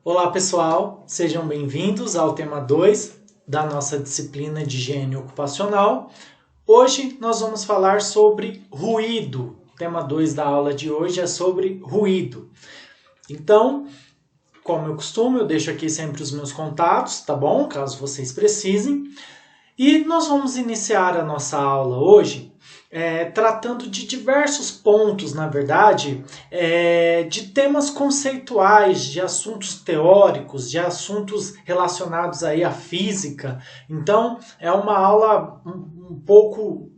Olá pessoal, sejam bem-vindos ao tema 2 da nossa disciplina de higiene ocupacional. Hoje nós vamos falar sobre ruído. O tema 2 da aula de hoje é sobre ruído. Então, como eu costumo, eu deixo aqui sempre os meus contatos, tá bom? Caso vocês precisem. E nós vamos iniciar a nossa aula hoje tratando de diversos pontos, na verdade, de temas conceituais, de assuntos teóricos, de assuntos relacionados aí à física. Então, é uma aula um pouco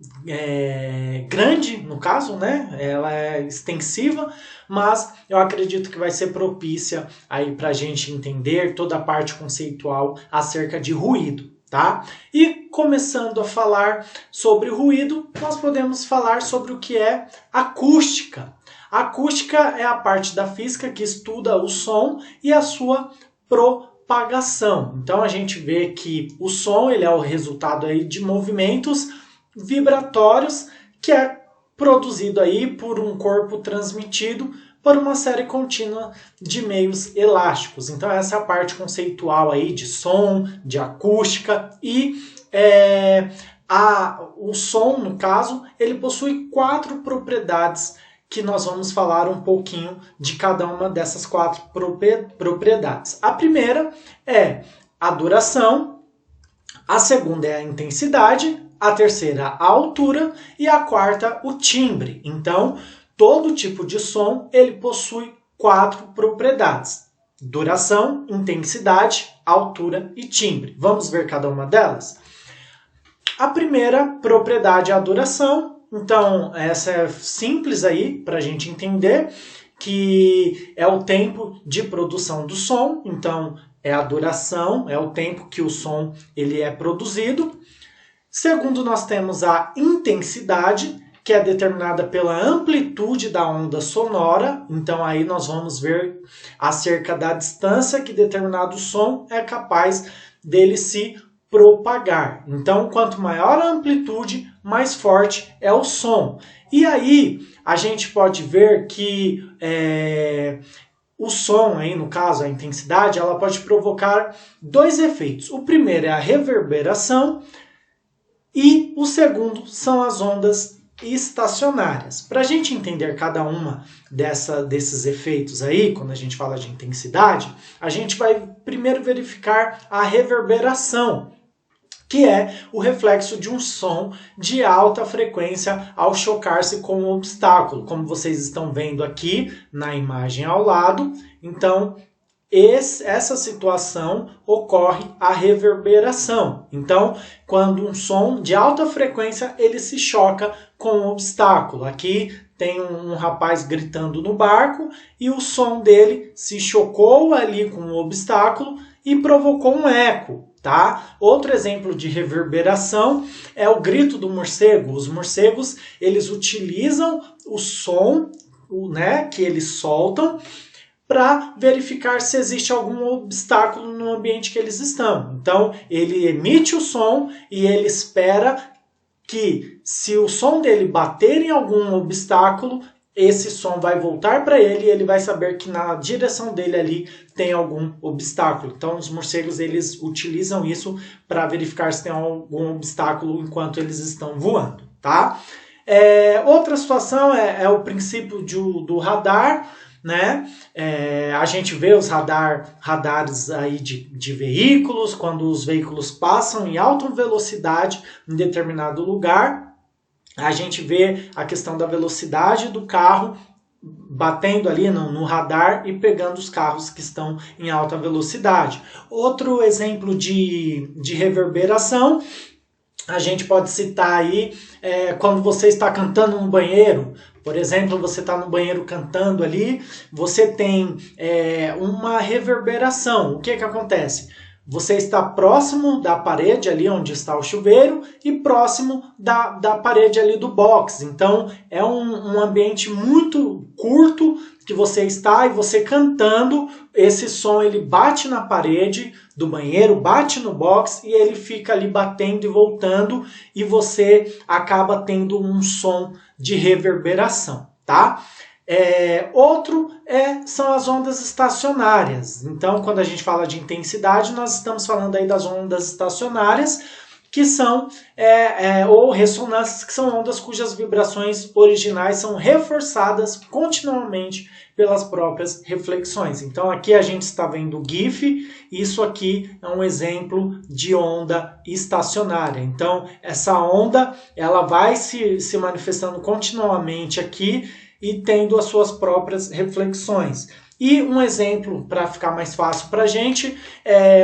grande, no caso, né? Ela é extensiva, mas eu acredito que vai ser propícia aí para a gente entender toda a parte conceitual acerca de ruído. Tá? E começando a falar sobre ruído, nós podemos falar sobre o que é acústica. A acústica é a parte da física que estuda o som e a sua propagação. Então a gente vê que o som ele é o resultado aí de movimentos vibratórios que é produzido aí por um corpo transmitido por uma série contínua de meios elásticos. Então essa é a parte conceitual aí de som, de acústica e o som, no caso, ele possui 4 propriedades que nós vamos falar um pouquinho de cada uma dessas 4 propriedades. A primeira é a duração, a segunda é a intensidade, a terceira a altura e a quarta o timbre. Então, todo tipo de som ele possui 4 propriedades: duração, intensidade, altura e timbre. Vamos ver cada uma delas? A primeira propriedade é a duração. Então, essa é simples aí para a gente entender, que é o tempo de produção do som. Então, é a duração, é o tempo que o som ele é produzido. Segundo, nós temos a intensidade, que é determinada pela amplitude da onda sonora. Então aí nós vamos ver acerca da distância que determinado som é capaz dele se propagar. Então, quanto maior a amplitude, mais forte é o som. E aí a gente pode ver que o som, aí, no caso a intensidade, ela pode provocar 2 efeitos. O primeiro é a reverberação e o segundo são as ondas estacionárias. Para a gente entender cada uma desses efeitos aí, quando a gente fala de intensidade, a gente vai primeiro verificar a reverberação, que é o reflexo de um som de alta frequência ao chocar-se com um obstáculo, como vocês estão vendo aqui na imagem ao lado. Então, essa situação ocorre a reverberação. Então, quando um som de alta frequência ele se choca com um obstáculo. Aqui tem um rapaz gritando no barco e o som dele se chocou ali com um obstáculo e provocou um eco. Tá? Outro exemplo de reverberação é o grito do morcego. Os morcegos eles utilizam o som, né, que eles soltam para verificar se existe algum obstáculo no ambiente que eles estão. Então, ele emite o som e ele espera que, se o som dele bater em algum obstáculo, esse som vai voltar para ele e ele vai saber que na direção dele ali tem algum obstáculo. Então, os morcegos eles utilizam isso para verificar se tem algum obstáculo enquanto eles estão voando. Tá? Outra situação é o princípio do radar. Né? A gente vê os radares aí de veículos, quando os veículos passam em alta velocidade em determinado lugar, a gente vê a questão da velocidade do carro batendo ali no radar e pegando os carros que estão em alta velocidade. Outro exemplo de reverberação, a gente pode citar aí quando você está cantando no banheiro. Por exemplo, você está no banheiro cantando ali, você tem uma reverberação. O que acontece? Você está próximo da parede ali onde está o chuveiro e próximo da parede ali do box. Então, é um ambiente muito curto que você está e você cantando, esse som ele bate na parede do banheiro, bate no box e ele fica ali batendo e voltando e você acaba tendo um som de reverberação, tá? Outro são as ondas estacionárias. Então, quando a gente fala de intensidade, nós estamos falando aí das ondas estacionárias, que são, ou ressonâncias, que são ondas cujas vibrações originais são reforçadas continuamente pelas próprias reflexões. Então, aqui a gente está vendo o GIF, isso aqui é um exemplo de onda estacionária. Então, essa onda ela vai se manifestando continuamente aqui e tendo as suas próprias reflexões. E um exemplo, para ficar mais fácil para a gente,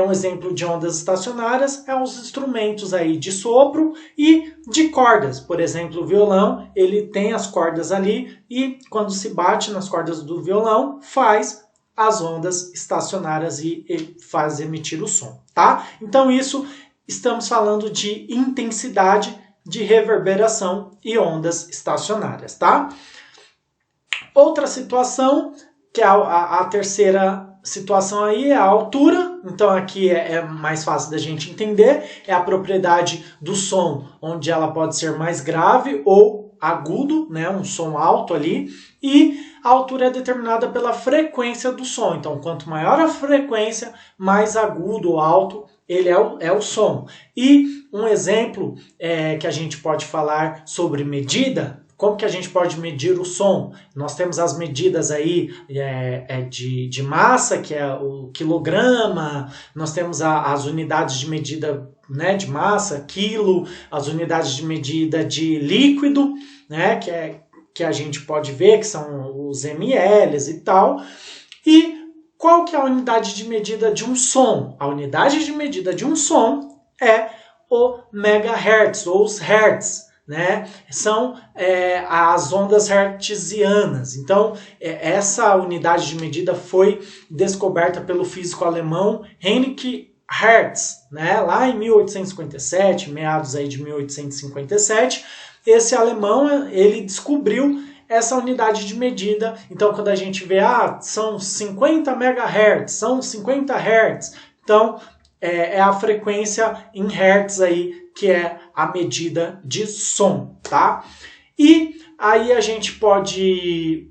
um exemplo de ondas estacionárias é os instrumentos aí de sopro e de cordas. Por exemplo, o violão, ele tem as cordas ali e quando se bate nas cordas do violão, faz as ondas estacionárias e faz emitir o som, tá? Então isso, estamos falando de intensidade, de reverberação e ondas estacionárias, tá? Outra situação, que é a terceira situação aí, é a altura. Então aqui é mais fácil da gente entender. É a propriedade do som, onde ela pode ser mais grave ou agudo, né? Um som alto ali. E a altura é determinada pela frequência do som. Então quanto maior a frequência, mais agudo ou alto ele é o som. E um exemplo que a gente pode falar sobre medida. Como que a gente pode medir o som? Nós temos as medidas aí de massa, que é o quilograma, nós temos as unidades de medida, né, de massa, quilo, as unidades de medida de líquido, né, que a gente pode ver, que são os ml e tal. E qual que é a unidade de medida de um som? A unidade de medida de um som é o megahertz, ou os hertz. Né? São as ondas hertzianas. Então, essa unidade de medida foi descoberta pelo físico alemão Heinrich Hertz, né? Lá em 1857, meados aí de 1857, esse alemão ele descobriu essa unidade de medida. Então, quando a gente vê, são 50 MHz, são 50 Hz, então é a frequência em Hertz aí, que é a medida de som, tá? E aí a gente pode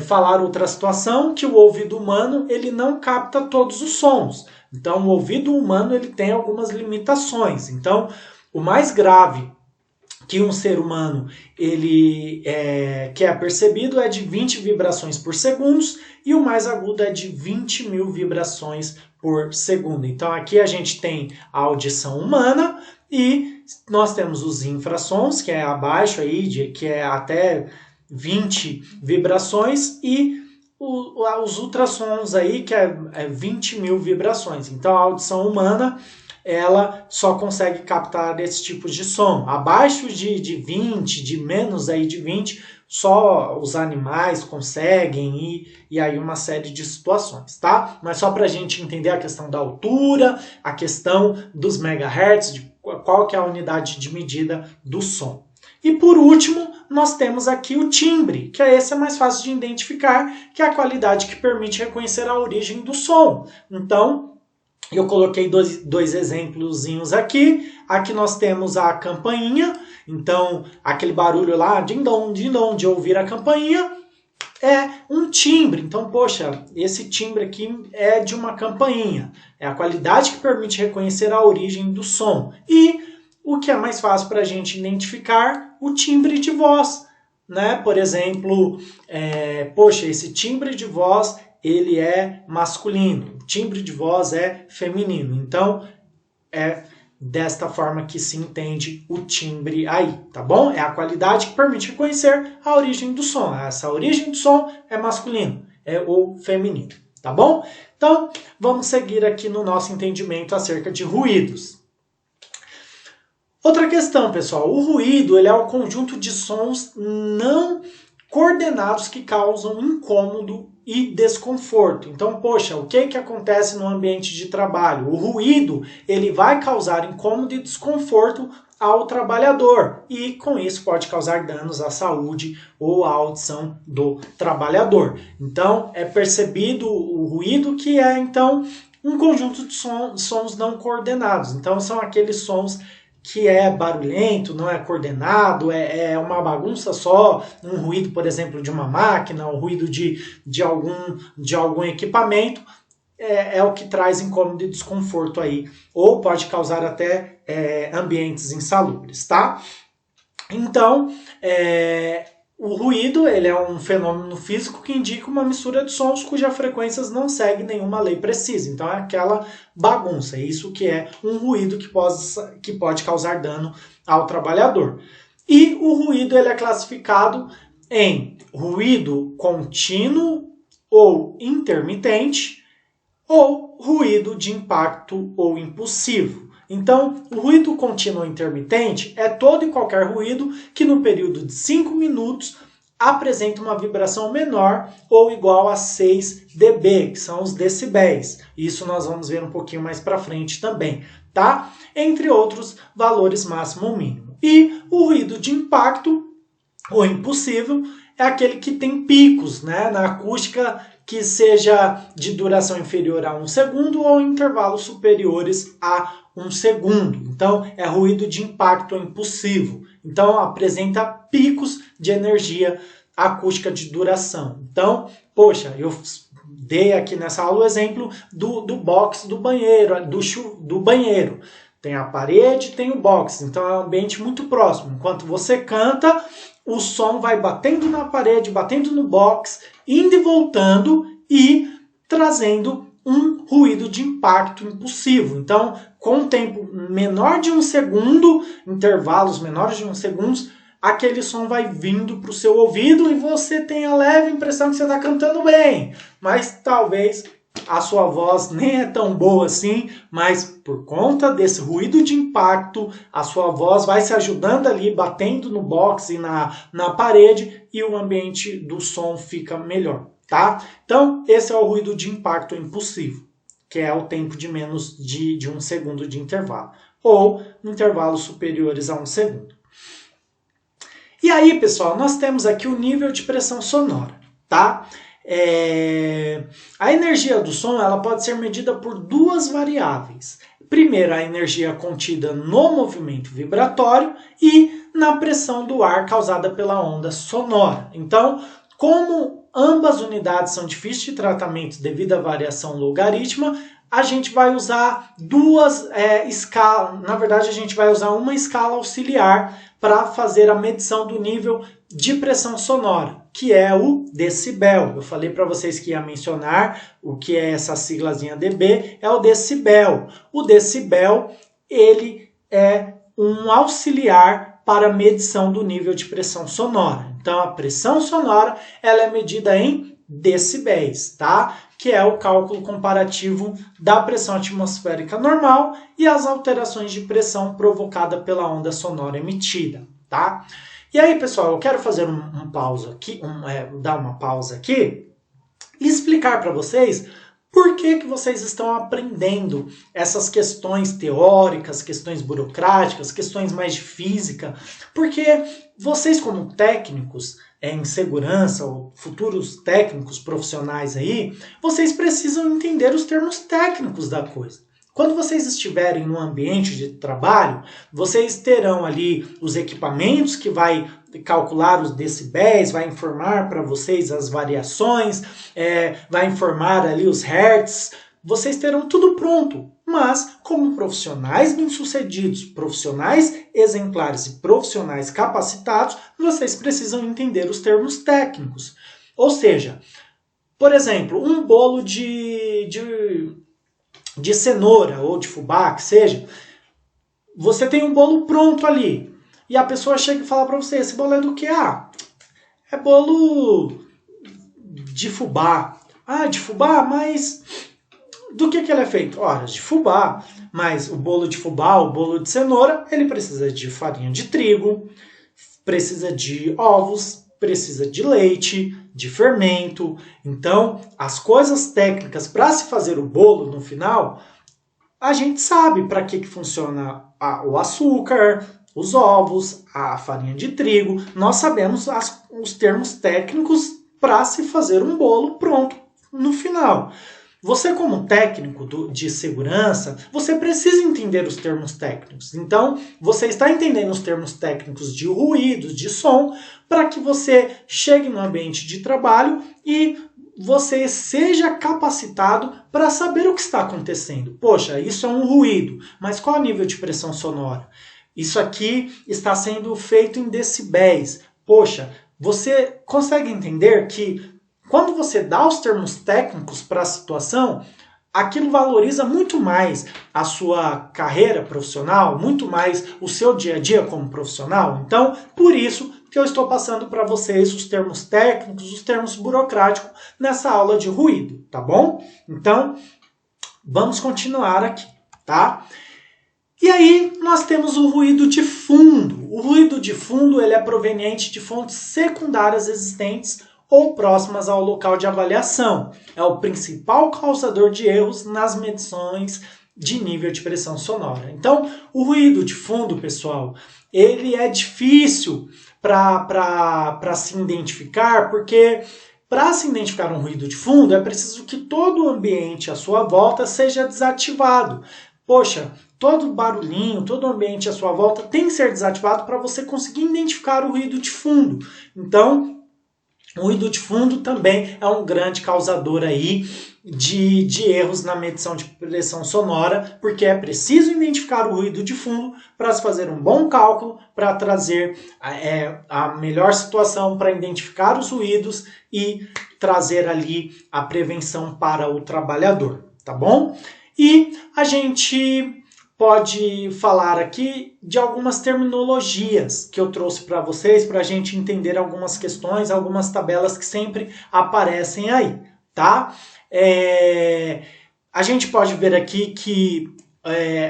falar outra situação, que o ouvido humano ele não capta todos os sons. Então, o ouvido humano ele tem algumas limitações. Então, o mais grave que um ser humano que é percebido é de 20 vibrações por segundo e o mais agudo é de 20 mil vibrações por segundo. Então aqui a gente tem a audição humana e nós temos os infrassons, que é abaixo aí, que é até 20 vibrações, e os ultrassons aí, que é 20 mil vibrações. Então a audição humana ela só consegue captar esse tipo de som. Abaixo de 20, de menos aí de 20, só os animais conseguem e aí uma série de situações, tá? Mas só para a gente entender a questão da altura, a questão dos megahertz, de qual que é a unidade de medida do som. E por último, nós temos aqui o timbre, que esse é mais fácil de identificar, que é a qualidade que permite reconhecer a origem do som. Então, eu coloquei dois exemplozinhos aqui. Aqui nós temos a campainha. Então, aquele barulho lá, din-dom, de ouvir a campainha, é um timbre. Então, poxa, esse timbre aqui é de uma campainha. É a qualidade que permite reconhecer a origem do som. E o que é mais fácil para a gente identificar, o timbre de voz. Né? Por exemplo, poxa, esse timbre de voz ele é masculino, o timbre de voz é feminino. Então, é desta forma que se entende o timbre aí, tá bom? É a qualidade que permite reconhecer a origem do som. Essa origem do som é masculino, ou feminino, tá bom? Então, vamos seguir aqui no nosso entendimento acerca de ruídos. Outra questão, pessoal, o ruído ele é um conjunto de sons não coordenados que causam incômodo e desconforto. Então, poxa, o que acontece no ambiente de trabalho? O ruído ele vai causar incômodo e desconforto ao trabalhador e com isso pode causar danos à saúde ou à audição do trabalhador. Então, é percebido o ruído que é, então, um conjunto de sons não coordenados. Então, são aqueles sons que é barulhento, não é coordenado, é uma bagunça só, um ruído, por exemplo, de uma máquina, um ruído de algum equipamento, é o que traz incômodo e desconforto aí, ou pode causar até ambientes insalubres, tá? Então, o ruído ele é um fenômeno físico que indica uma mistura de sons cujas frequências não seguem nenhuma lei precisa. Então é aquela bagunça, é isso que é um ruído que pode causar dano ao trabalhador. E o ruído ele é classificado em ruído contínuo ou intermitente ou ruído de impacto ou impulsivo. Então, o ruído contínuo intermitente é todo e qualquer ruído que no período de 5 minutos apresenta uma vibração menor ou igual a 6 dB, que são os decibéis. Isso nós vamos ver um pouquinho mais para frente também, tá? Entre outros valores máximo ou mínimo. E o ruído de impacto ou impulsivo é aquele que tem picos, né, na acústica que seja de duração inferior a 1 segundo ou intervalos superiores a 1 segundo. Então, é ruído de impacto impulsivo. Então, apresenta picos de energia acústica de duração. Então, poxa, eu dei aqui nessa aula o exemplo do box do banheiro, do banheiro. Tem a parede, tem o box. Então, é um ambiente muito próximo. Enquanto você canta, o som vai batendo na parede, batendo no box, indo e voltando e trazendo um ruído de impacto impulsivo. Então, com um tempo menor de 1 segundo, intervalos menores de 1 segundo, aquele som vai vindo para o seu ouvido e você tem a leve impressão que você está cantando bem. Mas talvez a sua voz nem é tão boa assim, mas por conta desse ruído de impacto, a sua voz vai se ajudando ali, batendo no box e na parede, e o ambiente do som fica melhor, tá? Então, esse é o ruído de impacto impulsivo, que é o tempo de menos de 1 segundo de intervalo, ou intervalos superiores a 1 segundo. E aí, pessoal, nós temos aqui o nível de pressão sonora, tá? A energia do som ela pode ser medida por duas variáveis. Primeiro, a energia contida no movimento vibratório e na pressão do ar causada pela onda sonora. Então, como ambas unidades são difíceis de tratamento devido à variação logarítmica, a gente vai usar duas escalas. Na verdade, a gente vai usar uma escala auxiliar para fazer a medição do nível de pressão sonora, que é o decibel. Eu falei para vocês que ia mencionar o que é essa siglazinha dB, é o decibel. O decibel, ele é um auxiliar para a medição do nível de pressão sonora. Então, a pressão sonora, ela é medida em decibéis, tá? Que é o cálculo comparativo da pressão atmosférica normal e as alterações de pressão provocada pela onda sonora emitida, tá? E aí, pessoal, eu quero fazer dar uma pausa aqui e explicar para vocês por que vocês estão aprendendo essas questões teóricas, questões burocráticas, questões mais de física, porque vocês como técnicos em segurança ou futuros técnicos profissionais aí, vocês precisam entender os termos técnicos da coisa. Quando vocês estiverem no ambiente de trabalho, vocês terão ali os equipamentos que vai calcular os decibéis, vai informar para vocês as variações, vai informar ali os hertz. Vocês terão tudo pronto, mas como profissionais bem-sucedidos, profissionais exemplares e profissionais capacitados, vocês precisam entender os termos técnicos. Ou seja, por exemplo, um bolo de cenoura ou de fubá, que seja, você tem um bolo pronto ali, e a pessoa chega e fala para você, esse bolo é do que? É bolo de fubá. De fubá, mas do que ele é feito? Ora, de fubá, mas o bolo de fubá, o bolo de cenoura, ele precisa de farinha de trigo, precisa de ovos, precisa de leite, de fermento. Então, as coisas técnicas para se fazer o bolo no final, a gente sabe para que funciona o açúcar, os ovos, a farinha de trigo. Nós sabemos os termos técnicos para se fazer um bolo pronto no final. Você, como técnico de segurança, você precisa entender os termos técnicos. Então, você está entendendo os termos técnicos de ruídos, de som, para que você chegue no ambiente de trabalho e você seja capacitado para saber o que está acontecendo. Poxa, isso é um ruído, mas qual é o nível de pressão sonora? Isso aqui está sendo feito em decibéis. Poxa, você consegue entender que quando você dá os termos técnicos para a situação, aquilo valoriza muito mais a sua carreira profissional, muito mais o seu dia a dia como profissional. Então, por isso que eu estou passando para vocês os termos técnicos, os termos burocráticos nessa aula de ruído, tá bom? Então, vamos continuar aqui, tá? E aí nós temos o ruído de fundo. O ruído de fundo ele é proveniente de fontes secundárias existentes ou próximas ao local de avaliação. É o principal causador de erros nas medições de nível de pressão sonora. Então, o ruído de fundo, pessoal, ele é difícil para se identificar, porque para se identificar um ruído de fundo é preciso que todo o ambiente à sua volta seja desativado. Poxa, todo barulhinho, todo o ambiente à sua volta tem que ser desativado para você conseguir identificar o ruído de fundo. Então, o ruído de fundo também é um grande causador aí de erros na medição de pressão sonora, porque é preciso identificar o ruído de fundo para se fazer um bom cálculo, para trazer a melhor situação para identificar os ruídos e trazer ali a prevenção para o trabalhador, tá bom? E a gente pode falar aqui de algumas terminologias que eu trouxe para vocês para a gente entender algumas questões, algumas tabelas que sempre aparecem aí, tá? A gente pode ver aqui que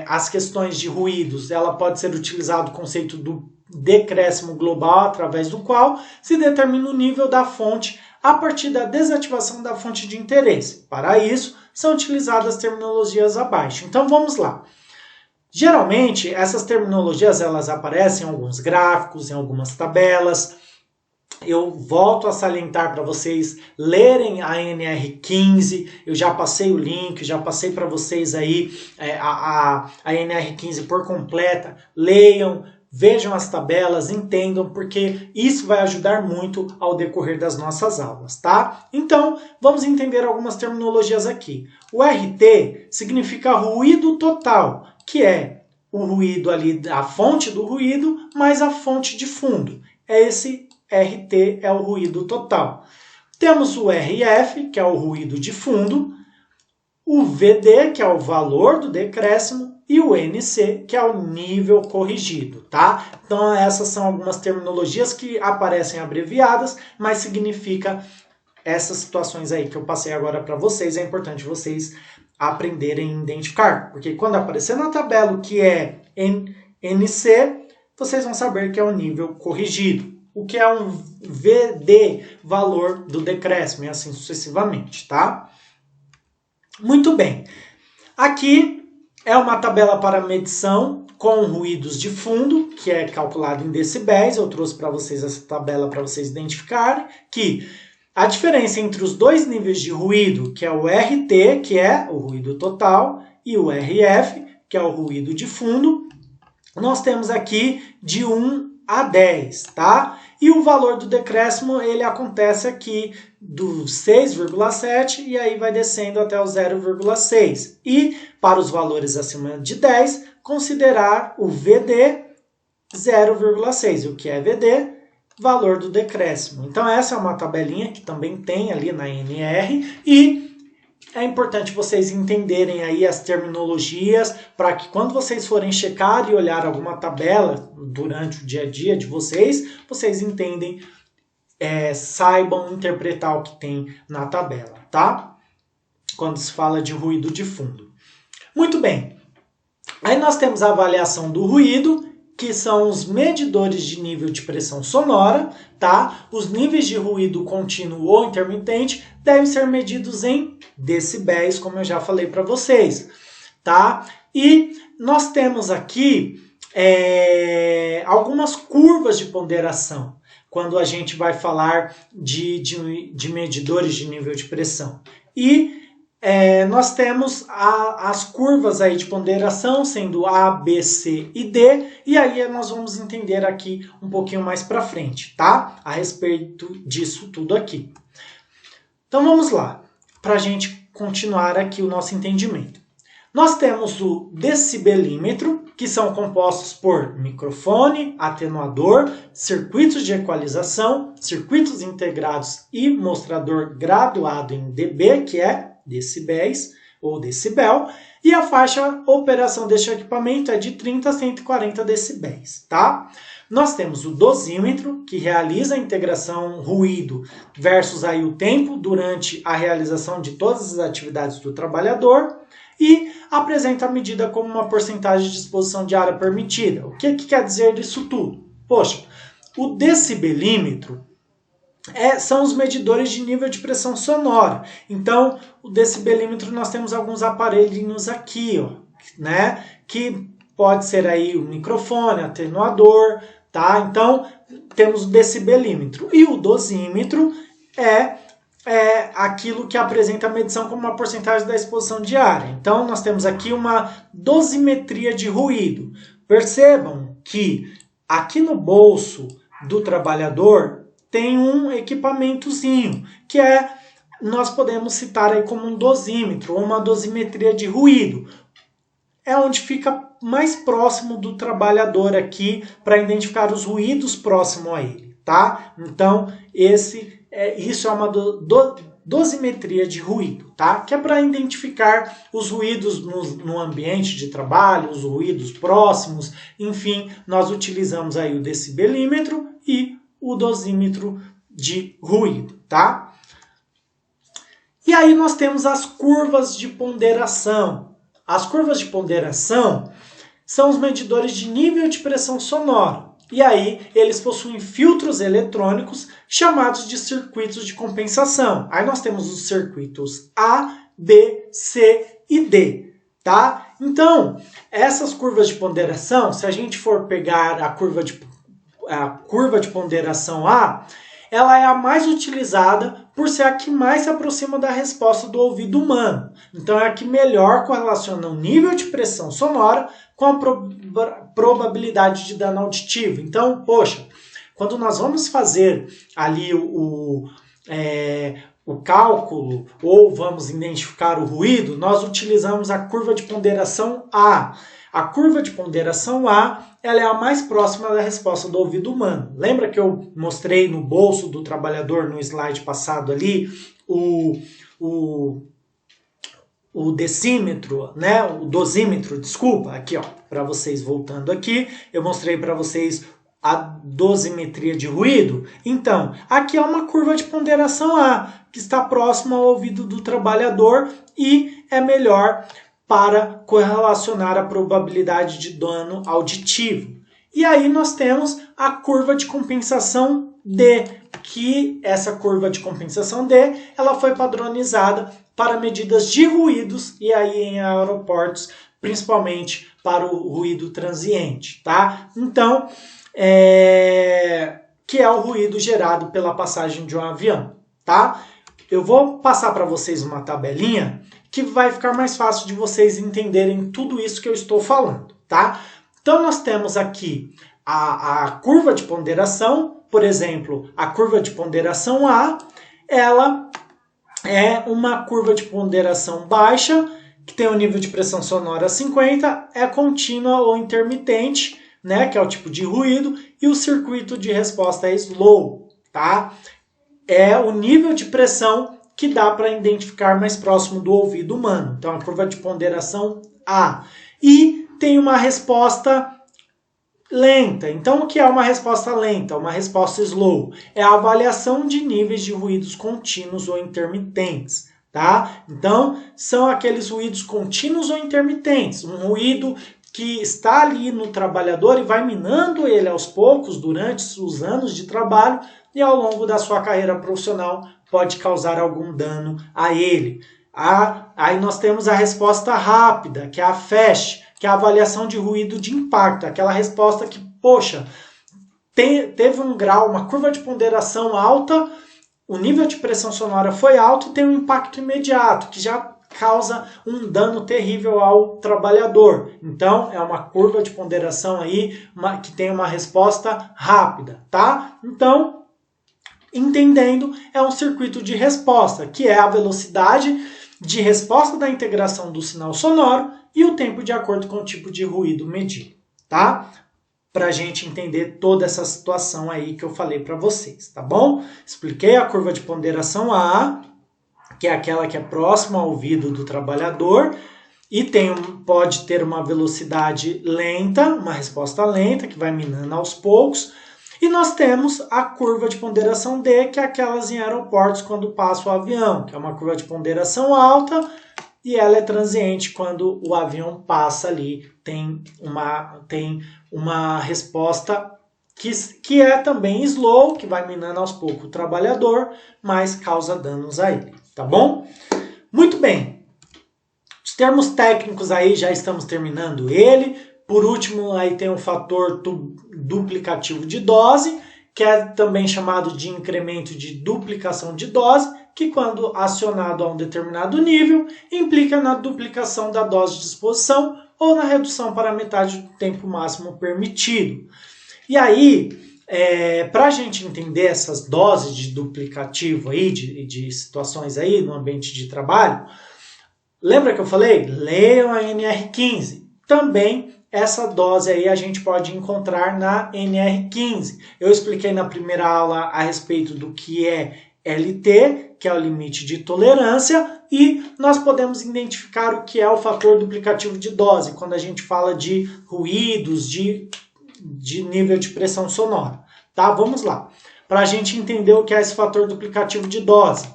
as questões de ruídos, ela pode ser utilizado o conceito do decréscimo global, através do qual se determina o nível da fonte a partir da desativação da fonte de interesse. Para isso, são utilizadas terminologias abaixo. Então vamos lá. Geralmente, essas terminologias elas aparecem em alguns gráficos, em algumas tabelas. Eu volto a salientar para vocês lerem a NR15. Eu já passei o link, já passei para vocês aí a NR15 por completa. Leiam, vejam as tabelas, entendam, porque isso vai ajudar muito ao decorrer das nossas aulas, tá? Então, vamos entender algumas terminologias aqui. O RT significa ruído total, que é o ruído ali, a fonte do ruído, mais a fonte de fundo. Esse RT é o ruído total. Temos o RF, que é o ruído de fundo, o VD, que é o valor do decréscimo, e o NC, que é o nível corrigido, tá? Então essas são algumas terminologias que aparecem abreviadas, mas significa essas situações aí que eu passei agora para vocês. É importante vocês aprenderem a identificar, porque quando aparecer na tabela o que é NC, vocês vão saber que é o nível corrigido. O que é um VD, valor do decréscimo, e assim sucessivamente, tá? Muito bem. Aqui é uma tabela para medição com ruídos de fundo, que é calculado em decibéis. Eu trouxe para vocês essa tabela para vocês identificarem que a diferença entre os dois níveis de ruído, que é o RT, que é o ruído total, e o RF, que é o ruído de fundo, nós temos aqui de 1 a 10, tá? E o valor do decréscimo, ele acontece aqui do 6,7 e aí vai descendo até o 0,6. E para os valores acima de 10, considerar o VD 0,6. O que é VD? Valor do decréscimo. Então essa é uma tabelinha que também tem ali na NR e é importante vocês entenderem aí as terminologias para que quando vocês forem checar e olhar alguma tabela durante o dia a dia de vocês, vocês entendem, saibam interpretar o que tem na tabela, tá? Quando se fala de ruído de fundo. Muito bem. Aí nós temos a avaliação do ruído, que são os medidores de nível de pressão sonora, tá? Os níveis de ruído contínuo ou intermitente devem ser medidos em decibéis, como eu já falei para vocês, tá? E nós temos aqui algumas curvas de ponderação, quando a gente vai falar de medidores de nível de pressão. E nós temos as curvas aí de ponderação, sendo A, B, C e D, e aí nós vamos entender aqui um pouquinho mais para frente, tá? A respeito disso tudo aqui. Então vamos lá, para a gente continuar aqui o nosso entendimento. Nós temos o decibelímetro, que são compostos por microfone, atenuador, circuitos de equalização, circuitos integrados e mostrador graduado em dB, que é decibéis ou decibel, e a faixa operação deste equipamento é de 30 a 140 decibéis, tá? Nós temos o dosímetro, que realiza a integração ruído versus aí o tempo durante a realização de todas as atividades do trabalhador, e apresenta a medida como uma porcentagem de exposição de área permitida. O que quer dizer disso tudo? Poxa, o decibelímetro são os medidores de nível de pressão sonora. Então, o decibelímetro nós temos alguns aparelhinhos aqui, ó, né? Que pode ser aí o microfone, atenuador, tá? Então, temos o decibelímetro. E o dosímetro é aquilo que apresenta a medição como uma porcentagem da exposição diária. Então, nós temos aqui uma dosimetria de ruído. Percebam que aqui no bolso do trabalhador tem um equipamentozinho, que nós podemos citar aí como um dosímetro, ou uma dosimetria de ruído. É onde fica mais próximo do trabalhador aqui, para identificar os ruídos próximos a ele, tá? Então, isso é uma dosimetria de ruído, tá? Que é para identificar os ruídos no ambiente de trabalho, os ruídos próximos, enfim, nós utilizamos aí o decibelímetro e o dosímetro de ruído, tá? E aí nós temos as curvas de ponderação. As curvas de ponderação são os medidores de nível de pressão sonora. E aí, eles possuem filtros eletrônicos chamados de circuitos de compensação. Aí nós temos os circuitos A, B, C e D, tá? Então, essas curvas de ponderação, se a gente for pegar a curva de ponderação A, ela é a mais utilizada por ser a que mais se aproxima da resposta do ouvido humano. Então, é a que melhor correlaciona o nível de pressão sonora com a probabilidade de dano auditivo. Então, poxa, quando nós vamos fazer ali o cálculo ou vamos identificar o ruído, nós utilizamos a curva de ponderação A. A curva de ponderação A, ela é a mais próxima da resposta do ouvido humano. Lembra que eu mostrei no bolso do trabalhador no slide passado ali o decímetro, né? O dosímetro, desculpa, aqui ó, para vocês voltando aqui, eu mostrei para vocês a dosimetria de ruído. Então, aqui é uma curva de ponderação A, que está próxima ao ouvido do trabalhador e é melhor para correlacionar a probabilidade de dano auditivo. E aí nós temos a curva de compensação D, que essa curva de compensação D, ela foi padronizada para medidas de ruídos e aí em aeroportos, principalmente para o ruído transiente, tá? Então, que é o ruído gerado pela passagem de um avião, tá? Eu vou passar para vocês uma tabelinha que vai ficar mais fácil de vocês entenderem tudo isso que eu estou falando, tá? Então, nós temos aqui a curva de ponderação, por exemplo, a curva de ponderação A, ela é uma curva de ponderação baixa, que tem o nível de pressão sonora 50, é contínua ou intermitente, né, que é o tipo de ruído, e o circuito de resposta é slow, tá? É o nível de pressão que dá para identificar mais próximo do ouvido humano. Então, a curva de ponderação A. E tem uma resposta lenta. Então, o que é uma resposta lenta? Uma resposta slow. É a avaliação de níveis de ruídos contínuos ou intermitentes, tá? Então, são aqueles ruídos contínuos ou intermitentes. Um ruído que está ali no trabalhador e vai minando ele aos poucos durante os anos de trabalho e ao longo da sua carreira profissional pode causar algum dano a ele. Aí nós temos a resposta rápida, que é a FAST, que é a avaliação de ruído de impacto, aquela resposta que, poxa, teve um grau, uma curva de ponderação alta, o nível de pressão sonora foi alto e tem um impacto imediato, que já causa um dano terrível ao trabalhador. Então, é uma curva de ponderação aí que tem uma resposta rápida, tá? Então, entendendo, é um circuito de resposta, que é a velocidade de resposta da integração do sinal sonoro e o tempo de acordo com o tipo de ruído medido, tá? Para a gente entender toda essa situação aí que eu falei para vocês, tá bom? Expliquei a curva de ponderação A, que é aquela que é próxima ao ouvido do trabalhador e pode ter uma velocidade lenta, uma resposta lenta, que vai minando aos poucos. E nós temos a curva de ponderação D, que é aquelas em aeroportos quando passa o avião, que é uma curva de ponderação alta e ela é transiente quando o avião passa ali. Tem uma resposta que é também slow, que vai minando aos poucos o trabalhador, mas causa danos a ele, tá bom? Muito bem. Os termos técnicos aí já estamos terminando ele. Por último, aí tem o fator duplicativo de dose, que é também chamado de incremento de duplicação de dose, que quando acionado a um determinado nível, implica na duplicação da dose de exposição ou na redução para metade do tempo máximo permitido. E aí, para a gente entender essas doses de duplicativo aí, de situações aí no ambiente de trabalho, lembra que eu falei? Leiam a NR15. Também essa dose aí a gente pode encontrar na NR15. Eu expliquei na primeira aula a respeito do que é LT, que é o limite de tolerância, e nós podemos identificar o que é o fator duplicativo de dose, quando a gente fala de ruídos, de nível de pressão sonora. Tá? Vamos lá. Para a gente entender o que é esse fator duplicativo de dose.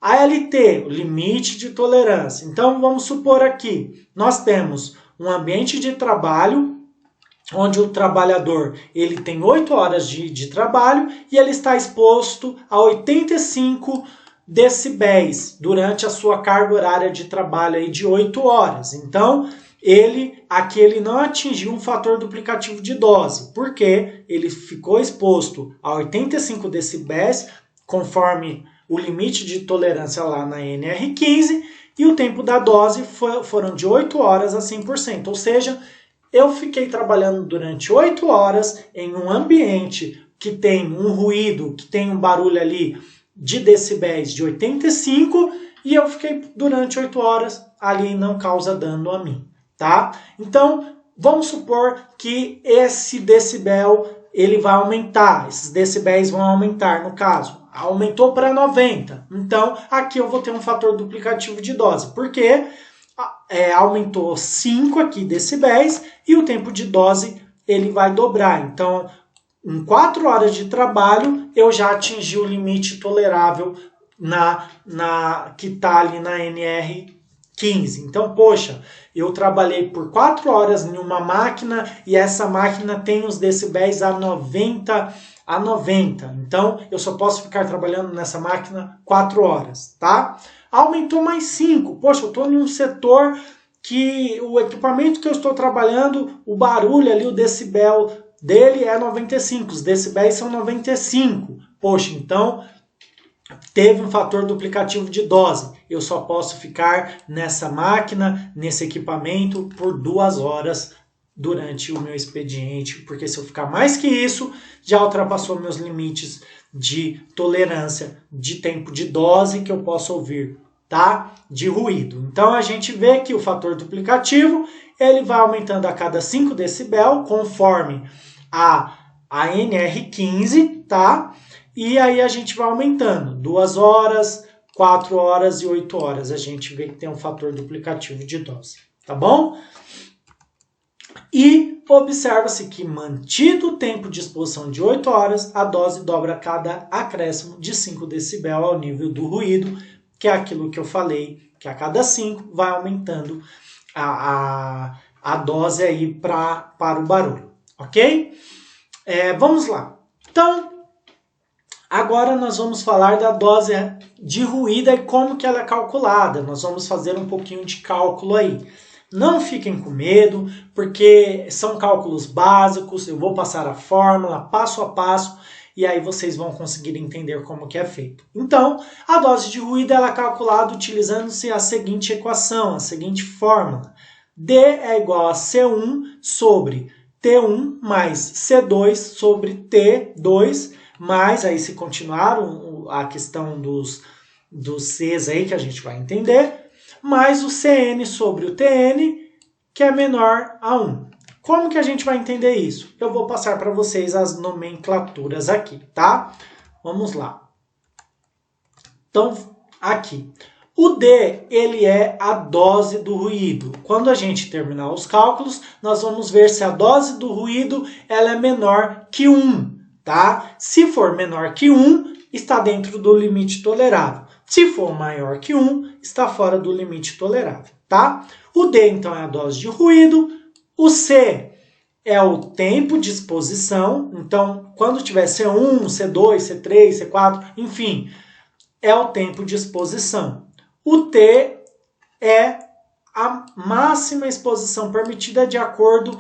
ALT, o limite de tolerância. Então, vamos supor aqui, nós temos um ambiente de trabalho, onde o trabalhador ele tem 8 horas de trabalho e ele está exposto a 85 decibéis durante a sua carga horária de trabalho aí de 8 horas. Então, aqui ele não atingiu um fator duplicativo de dose, porque ele ficou exposto a 85 decibéis, conforme o limite de tolerância lá na NR15, e o tempo da dose foram de 8 horas a 100%, ou seja, eu fiquei trabalhando durante 8 horas em um ambiente que tem um ruído, que tem um barulho ali de decibéis de 85, e eu fiquei durante 8 horas ali e não causa dano a mim, tá? Então, vamos supor que esse decibel ele vai aumentar, esses decibéis vão aumentar no caso. Aumentou para 90. Então, aqui eu vou ter um fator duplicativo de dose, porque aumentou 5 aqui decibéis e o tempo de dose ele vai dobrar. Então, em 4 horas de trabalho, eu já atingi o limite tolerável que está ali na NR15. Então, poxa, eu trabalhei por 4 horas em uma máquina e essa máquina tem os decibéis a 90. Então, eu só posso ficar trabalhando nessa máquina 4 horas, tá? Aumentou mais 5. Poxa, eu estou em um setor que o equipamento que eu estou trabalhando, o barulho ali, o decibel dele é 95. Os decibéis são 95. Poxa, então teve um fator duplicativo de dose. Eu só posso ficar nessa máquina, nesse equipamento, por 2 horas durante o meu expediente, porque se eu ficar mais que isso, já ultrapassou meus limites de tolerância, de tempo de dose que eu posso ouvir, tá? De ruído. Então, a gente vê que o fator duplicativo, ele vai aumentando a cada 5 decibel, conforme a NR15, tá? E aí a gente vai aumentando, 2 horas, 4 horas e 8 horas, a gente vê que tem um fator duplicativo de dose, tá bom? E observa-se que, mantido o tempo de exposição de 8 horas, a dose dobra a cada acréscimo de 5 decibel ao nível do ruído, que é aquilo que eu falei, que a cada 5 vai aumentando a dose aí para o barulho, ok? Vamos lá. Então, agora nós vamos falar da dose de ruído e como que ela é calculada. Nós vamos fazer um pouquinho de cálculo aí. Não fiquem com medo, porque são cálculos básicos, eu vou passar a fórmula passo a passo e aí vocês vão conseguir entender como que é feito. Então, a dose de ruído ela é calculada utilizando-se a seguinte equação, a seguinte fórmula. D é igual a C1 sobre T1 mais C2 sobre T2, mais, aí se continuar a questão dos Cs aí que a gente vai entender, mais o Cn sobre o Tn, que é menor a 1. Como que a gente vai entender isso? Eu vou passar para vocês as nomenclaturas aqui, tá? Vamos lá. Então, aqui. O D, ele é a dose do ruído. Quando a gente terminar os cálculos, nós vamos ver se a dose do ruído ela é menor que 1, tá? Se for menor que 1, está dentro do limite tolerável. Se for maior que 1, está fora do limite tolerável, tá? O D, então, é a dose de ruído. O C é o tempo de exposição. Então, quando tiver C1, C2, C3, C4, enfim, é o tempo de exposição. O T é a máxima exposição permitida de acordo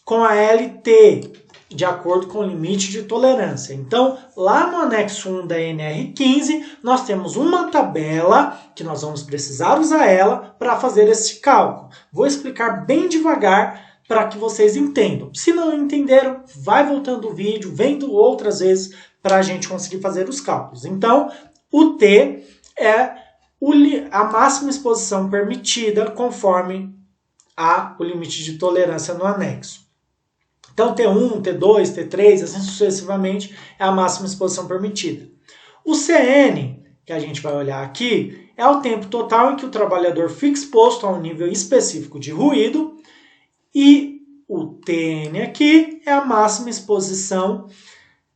com a LT, de acordo com o limite de tolerância. Então, lá no anexo 1 da NR15, nós temos uma tabela que nós vamos precisar usar ela para fazer esse cálculo. Vou explicar bem devagar para que vocês entendam. Se não entenderam, vai voltando o vídeo, vendo outras vezes para a gente conseguir fazer os cálculos. Então, o T é a máxima exposição permitida conforme o limite de tolerância no anexo. Então, T1, T2, T3, assim sucessivamente, é a máxima exposição permitida. O CN, que a gente vai olhar aqui, é o tempo total em que o trabalhador fica exposto a um nível específico de ruído, e o TN aqui é a máxima exposição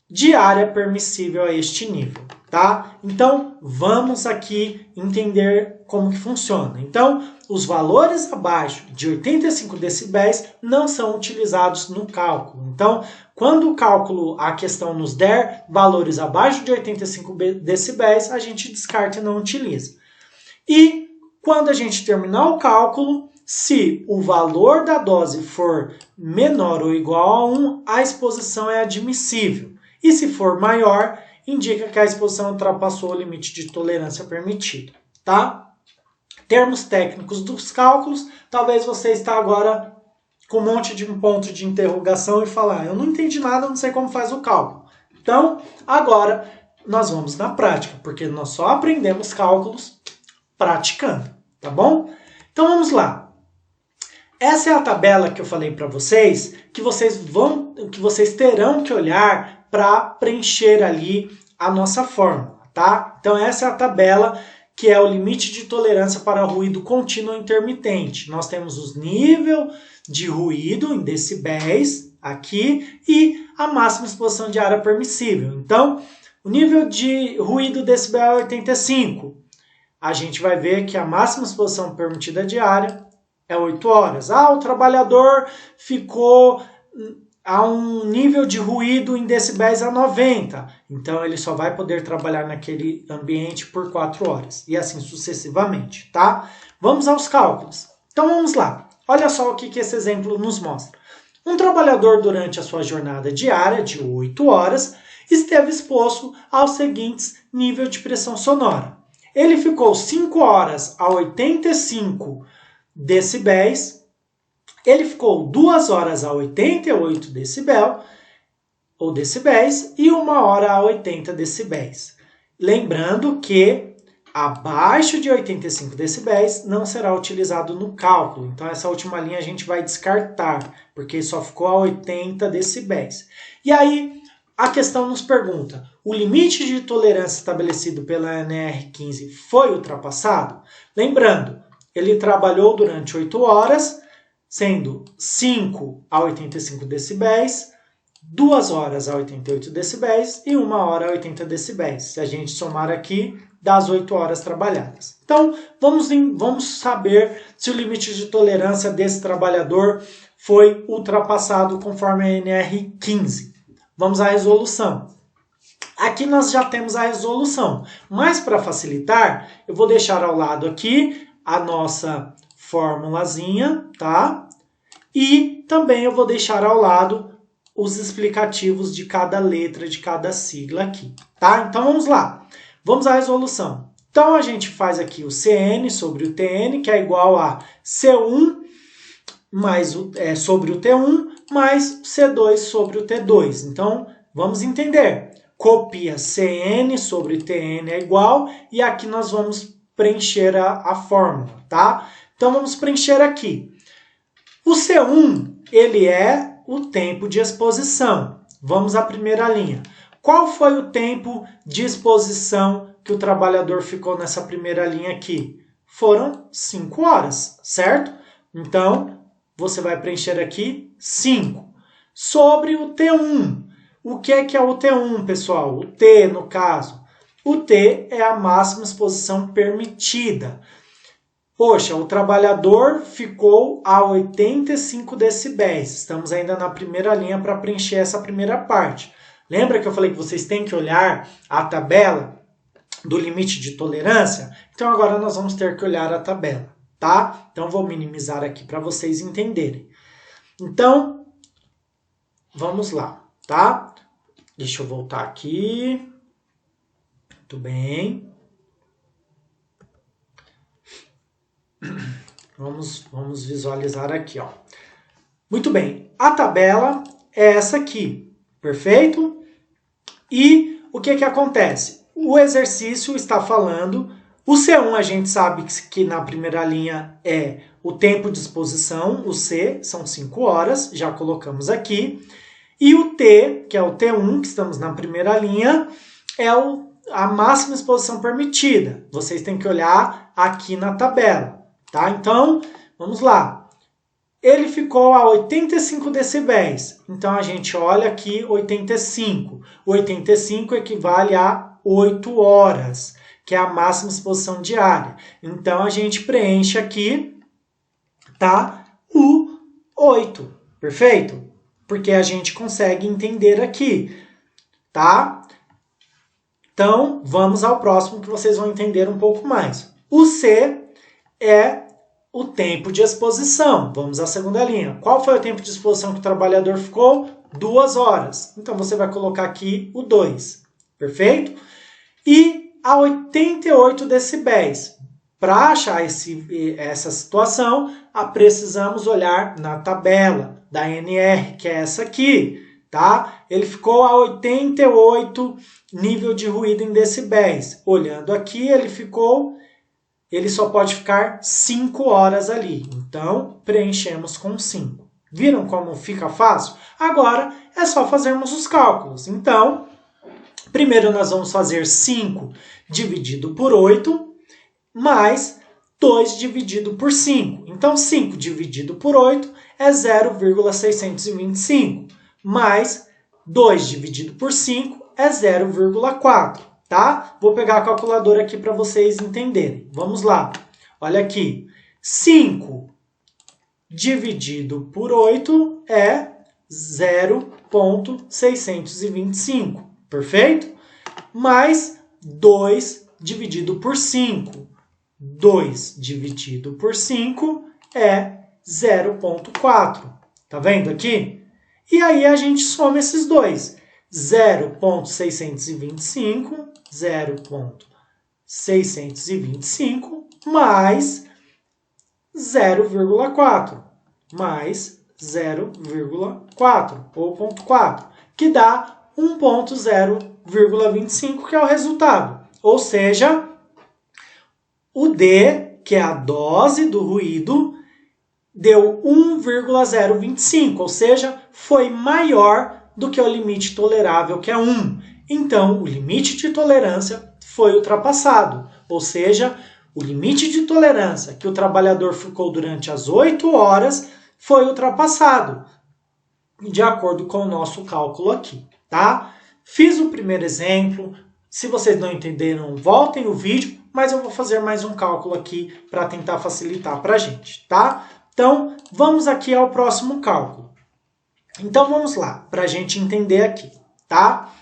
diária permissível a este nível, tá? Então, vamos aqui entender como que funciona. Então, os valores abaixo de 85 decibéis não são utilizados no cálculo. Então, quando o cálculo, a questão nos der valores abaixo de 85 decibéis, a gente descarta e não utiliza. E quando a gente terminar o cálculo, se o valor da dose for menor ou igual a 1, a exposição é admissível. E se for maior, indica que a exposição ultrapassou o limite de tolerância permitido, tá? Termos técnicos dos cálculos, talvez você está agora com um monte de ponto de interrogação e falar, eu não entendi nada, não sei como faz o cálculo. Então, agora nós vamos na prática, porque nós só aprendemos cálculos praticando, tá bom? Então vamos lá. Essa é a tabela que eu falei para vocês, que vocês terão que olhar para preencher ali a nossa fórmula, tá? Então essa é a tabela que é o limite de tolerância para ruído contínuo intermitente. Nós temos os níveis de ruído em decibéis aqui e a máxima exposição de área permissível. Então, o nível de ruído decibel é 85. A gente vai ver que a máxima exposição permitida diária é 8 horas. O trabalhador ficou a um nível de ruído em decibéis a 90. Então, ele só vai poder trabalhar naquele ambiente por 4 horas. E assim sucessivamente, tá? Vamos aos cálculos. Então, vamos lá. Olha só o que esse exemplo nos mostra. Um trabalhador, durante a sua jornada diária de 8 horas, esteve exposto aos seguintes níveis de pressão sonora. Ele ficou 5 horas a 85 decibéis, ele ficou 2 horas a 88 decibéis e 1 hora a 80 decibéis. Lembrando que abaixo de 85 decibéis não será utilizado no cálculo. Então essa última linha a gente vai descartar, porque só ficou a 80 decibéis. E aí a questão nos pergunta, o limite de tolerância estabelecido pela NR15 foi ultrapassado? Lembrando, ele trabalhou durante 8 horas, sendo 5 a 85 decibéis, 2 horas a 88 decibéis e 1 hora a 80 decibéis. Se a gente somar aqui, dá as 8 horas trabalhadas. Então, vamos saber se o limite de tolerância desse trabalhador foi ultrapassado conforme a NR15. Vamos à resolução. Aqui nós já temos a resolução, mas para facilitar, eu vou deixar ao lado aqui a nossa formulazinha, tá? E também eu vou deixar ao lado os explicativos de cada letra, de cada sigla aqui, tá? Então vamos lá, vamos à resolução. Então a gente faz aqui o CN sobre o TN, que é igual a C1 mais sobre o T1 mais C2 sobre o T2. Então vamos entender. Copia CN sobre TN é igual, e aqui nós vamos preencher a fórmula, tá? Então vamos preencher aqui. O C1, ele é o tempo de exposição. Vamos à primeira linha. Qual foi o tempo de exposição que o trabalhador ficou nessa primeira linha aqui? Foram 5 horas, certo? Então, você vai preencher aqui 5. Sobre o T1. O que é o T1, pessoal? O T, no caso. O T é a máxima exposição permitida. Poxa, o trabalhador ficou a 85 decibéis. Estamos ainda na primeira linha para preencher essa primeira parte. Lembra que eu falei que vocês têm que olhar a tabela do limite de tolerância? Então agora nós vamos ter que olhar a tabela, tá? Então vou minimizar aqui para vocês entenderem. Então, vamos lá, tá? Deixa eu voltar aqui. Muito bem. Vamos visualizar aqui, ó. Muito bem, a tabela é essa aqui, perfeito? E o que acontece? O exercício está falando, o C1 a gente sabe que na primeira linha é o tempo de exposição, o C são 5 horas, já colocamos aqui. E o T, que é o T1, que estamos na primeira linha, é a máxima exposição permitida. Vocês têm que olhar aqui na tabela. Tá? Então, vamos lá. Ele ficou a 85 decibéis. Então, a gente olha aqui 85. O 85 equivale a 8 horas, que é a máxima exposição diária. Então, a gente preenche aqui, tá? O 8. Perfeito? Porque a gente consegue entender aqui, tá? Então, vamos ao próximo que vocês vão entender um pouco mais. O C é o tempo de exposição. Vamos à segunda linha. Qual foi o tempo de exposição que o trabalhador ficou? 2 horas. Então, você vai colocar aqui o 2. Perfeito? E a 88 decibéis. Para achar essa situação, precisamos olhar na tabela da NR, que é essa aqui. Tá? Ele ficou a 88 nível de ruído em decibéis. Olhando aqui, ele só pode ficar 5 horas ali. Então, preenchemos com 5. Viram como fica fácil? Agora, é só fazermos os cálculos. Então, primeiro nós vamos fazer 5 dividido por 8, mais 2 dividido por 5. Então, 5 dividido por 8 é 0,625, mais 2 dividido por 5 é 0,4. Tá? Vou pegar a calculadora aqui para vocês entenderem. Vamos lá. Olha aqui. 5 dividido por 8 é 0,625. Perfeito? Mais 2 dividido por 5. 2 dividido por 5 é 0,4. Tá vendo aqui? E aí a gente soma esses dois. 0,625 mais 0,4 mais 0,4 ou 0,4, que dá 1,025, que é o resultado. Ou seja, o D, que é a dose do ruído, deu 1,025, ou seja, foi maior do que o limite tolerável, que é 1. Então, o limite de tolerância foi ultrapassado, ou seja, o limite de tolerância que o trabalhador ficou durante as 8 horas foi ultrapassado, de acordo com o nosso cálculo aqui, tá? Fiz o primeiro exemplo, se vocês não entenderam, voltem o vídeo, mas eu vou fazer mais um cálculo aqui para tentar facilitar para a gente, tá? Então, vamos aqui ao próximo cálculo. Então, vamos lá, para a gente entender aqui, tá?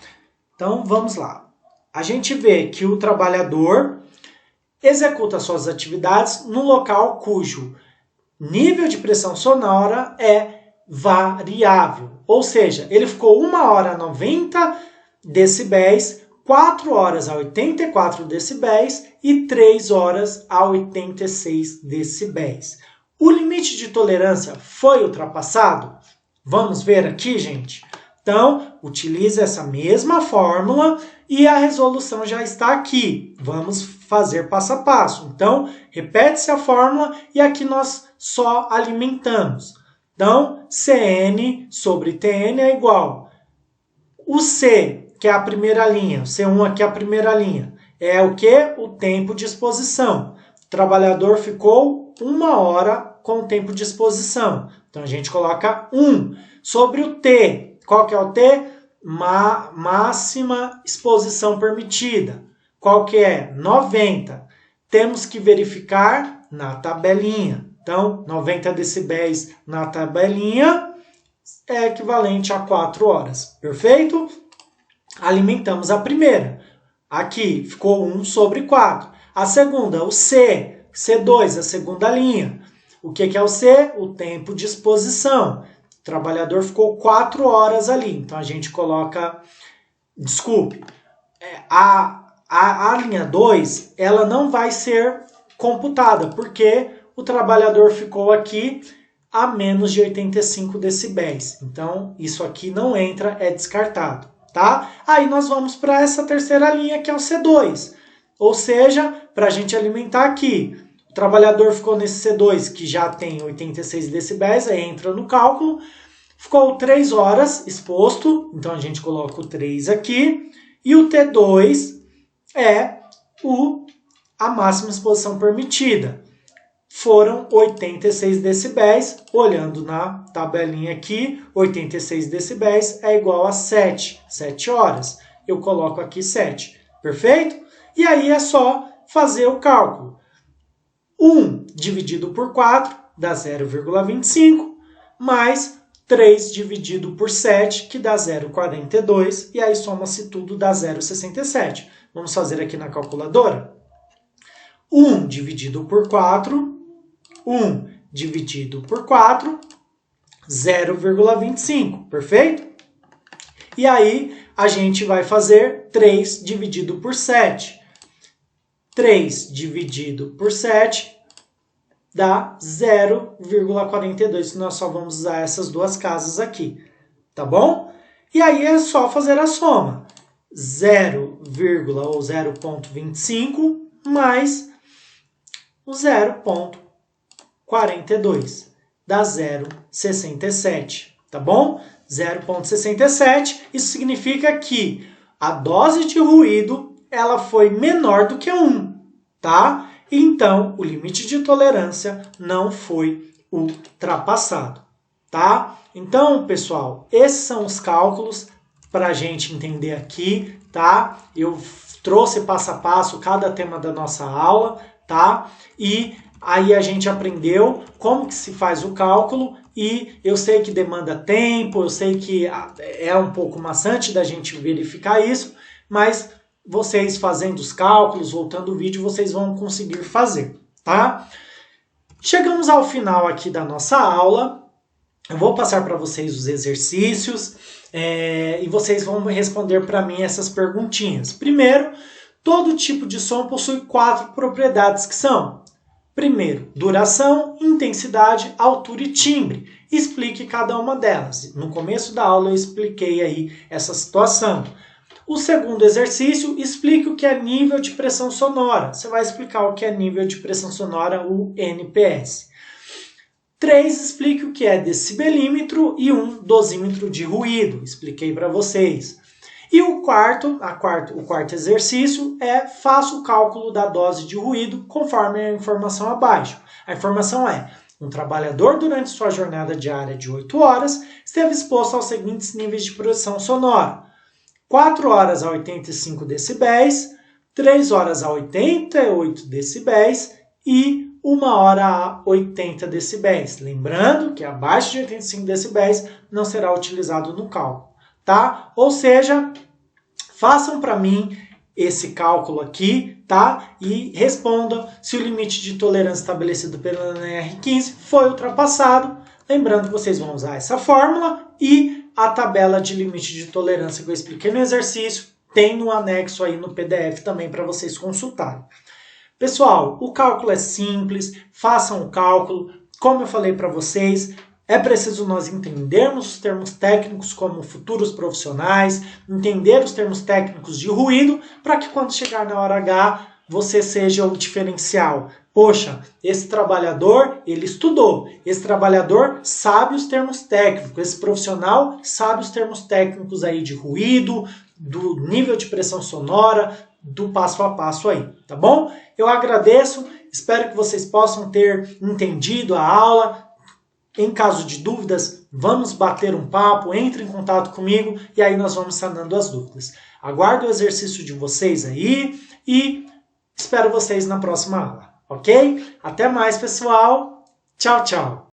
Então, vamos lá. A gente vê que o trabalhador executa suas atividades no local cujo nível de pressão sonora é variável. Ou seja, ele ficou 1 hora a 90 decibéis, 4 horas a 84 decibéis e 3 horas a 86 decibéis. O limite de tolerância foi ultrapassado? Vamos ver aqui, gente? Então, utilize essa mesma fórmula e a resolução já está aqui. Vamos fazer passo a passo. Então, repete-se a fórmula e aqui nós só alimentamos. Então, Cn sobre Tn é igual. O C, que é a primeira linha, o C1 aqui é a primeira linha, é o que? O tempo de exposição. O trabalhador ficou 1 hora com o tempo de exposição. Então, a gente coloca 1 sobre o T. Qual que é o T? Máxima exposição permitida. Qual que é? 90. Temos que verificar na tabelinha. Então, 90 decibéis na tabelinha é equivalente a 4 horas. Perfeito? Alimentamos a primeira. Aqui ficou 1 sobre 4. A segunda, o C. C2, a segunda linha. O que é o C? O tempo de exposição. O trabalhador ficou 4 horas ali. Então, a gente coloca... Desculpe. A linha 2, ela não vai ser computada, porque o trabalhador ficou aqui a menos de 85 decibéis. Então, isso aqui não entra, é descartado, tá? Aí nós vamos para essa terceira linha, que é o C2. Ou seja, para a gente alimentar aqui, o trabalhador ficou nesse C2, que já tem 86 decibéis, aí entra no cálculo. Ficou 3 horas exposto, então a gente coloca o 3 aqui. E o T2 é a máxima exposição permitida. Foram 86 decibéis. Olhando na tabelinha aqui, 86 decibéis é igual a 7 horas. Eu coloco aqui 7. Perfeito? E aí é só fazer o cálculo. 1 dividido por 4 dá 0,25, mais 3 dividido por 7, que dá 0,42, e aí soma-se tudo, dá 0,67. Vamos fazer aqui na calculadora? 1 dividido por 4, 1 dividido por 4, 0,25, perfeito? E aí a gente vai fazer 3 dividido por 7. 3 dividido por 7 dá 0,42, nós só vamos usar essas duas casas aqui, tá bom? E aí é só fazer a soma. 0,25 mais o 0,42 dá 0,67, tá bom? 0,67, isso significa que a dose de ruído ela foi menor do que 1, tá? Então, o limite de tolerância não foi ultrapassado, tá? Então, pessoal, esses são os cálculos para a gente entender aqui, tá? Eu trouxe passo a passo cada tema da nossa aula, tá? E aí a gente aprendeu como que se faz o cálculo e eu sei que demanda tempo, eu sei que é um pouco maçante da gente verificar isso, mas vocês fazendo os cálculos, voltando o vídeo, vocês vão conseguir fazer, tá? Chegamos ao final aqui da nossa aula. Eu vou passar para vocês os exercícios e vocês vão responder para mim essas perguntinhas. Primeiro, todo tipo de som possui 4 propriedades que são: primeiro, duração, intensidade, altura e timbre. Explique cada uma delas. No começo da aula eu expliquei aí essa situação. O segundo exercício, explique o que é nível de pressão sonora. Você vai explicar o que é nível de pressão sonora, o NPS. 3, explique o que é decibelímetro e um dosímetro de ruído. Expliquei para vocês. E o quarto exercício é: faça o cálculo da dose de ruído conforme a informação abaixo. A informação é: um trabalhador durante sua jornada diária de 8 horas esteve exposto aos seguintes níveis de pressão sonora: 4 horas a 85 decibéis, 3 horas a 88 decibéis e 1 hora a 80 decibéis. Lembrando que abaixo de 85 decibéis não será utilizado no cálculo, tá? Ou seja, façam para mim esse cálculo aqui, tá? E respondam se o limite de tolerância estabelecido pela NR15 foi ultrapassado. Lembrando que vocês vão usar essa fórmula e a tabela de limite de tolerância que eu expliquei no exercício, tem no anexo aí no PDF também para vocês consultarem. Pessoal, o cálculo é simples, façam o cálculo. Como eu falei para vocês, é preciso nós entendermos os termos técnicos como futuros profissionais, entender os termos técnicos de ruído, para que quando chegar na hora H, você seja o diferencial. Poxa, esse trabalhador, ele estudou. Esse trabalhador sabe os termos técnicos. Esse profissional sabe os termos técnicos aí de ruído, do nível de pressão sonora, do passo a passo aí, tá bom? Eu agradeço, espero que vocês possam ter entendido a aula. Em caso de dúvidas, vamos bater um papo, entre em contato comigo e aí nós vamos sanando as dúvidas. Aguardo o exercício de vocês aí e espero vocês na próxima aula, ok? Até mais, pessoal. Tchau, tchau.